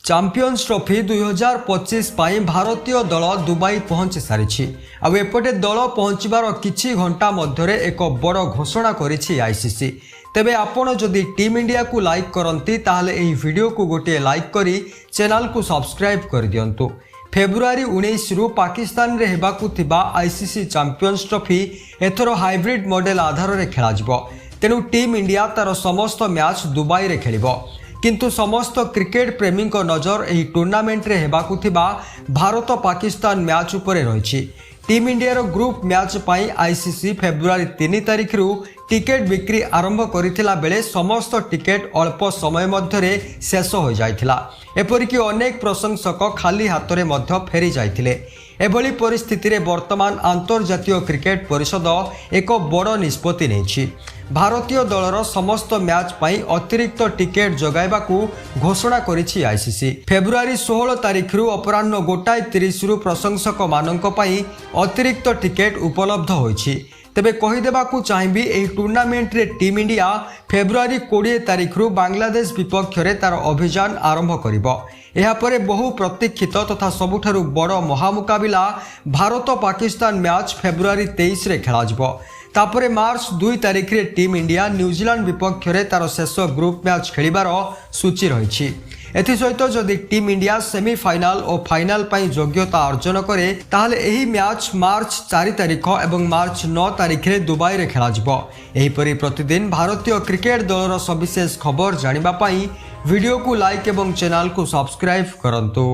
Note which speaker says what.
Speaker 1: Champions trophy 2025 पाई भारतीय दल Dubai पहुंची सारी आउपटे दल पहुंचबार किछि घंटा मध्य एक बड़ घोषणा करिछि आईसीसी। तेबे आपण जदि टीम इंडिया को लाइक करंती ताहले एही वीडियो को गोटे लाइक करी चैनल को सब्सक्राइब कर दियंतु। फेब्रुआरी 19 रु पाकिस्तान रे हेबाकु थिबा आईसीसी चैंपियंस ट्रॉफी एथरो हाइब्रिड मॉडल आधार रे खेला जिवो। तेनु टीम इंडिया तार समस्त मैच दुबई रे खेलिबो। किंतु समस्त क्रिकेट प्रेमी को नजर एही टूर्नामेंट रे हेबाकु थिबा भारत पाकिस्तान मैच उपरे रहिछि। टीम इंडिया ग्रुप मैच पाई आईसीसी फेब्रुआरी 3 तारिख रु टिकेट बिक्री आरंभ करिथिला बेले समस्त टिकेट अल्प समय मध्यरे शेष हो जाइथिला। एपरिकी अनेक प्रशंसक खाली हाथ रे मध्य फेरी जाइथिले। एभली परिस्थिति रे वर्तमान अंतर्जातीय क्रिकेट परिषद एक बड़ निष्पत्ति नेछि। भारतीय दलर समस्त मैच पाई अतिरिक्त टिकेट जगाइबाकू घोषणा करिछि आईसीसी। फेब्रुआरी 16 तारिख रु अपराह्न 1:30 रु प्रशंसक मानक पाई अतिरिक्त टिकेट उपलब्ध होइछि। तेबे कहीदेबाकू चाहिबी एही टूर्नामेंट रे टीम इंडिया फेब्रुआरी 20 तारिख रु बांग्लादेश विपक्ष रे तार अभियान आरंभ करिबो। एहापरे बहु प्रतीक्षित तथा सबुठारु बड़ महामुकाबिला भारत पाकिस्तान मैच फेब्रुआरी 23 रे खेला जिवो। तापरे मार्च 2 तारिख रे टीम इंडिया न्यूजीलैंड विपक्ष रे तार शेष ग्रुप मैच खेलिबार सूची रहिछि। एथि सहित जदि टीम इंडिया सेमीफाइनाल और फाइनाल पाई योग्यता अर्जन करे ताहले एही मैच मार्च 4 तारिख एवं मार्च 9 तारिख रे दुबई रे खेला जिवो। एही परि प्रतिदिन भारतीय क्रिकेट दलर सविशेष खबर जानिबा पाई वीडियो को लाइक एवं चैनल को सब्सक्राइब करंतु।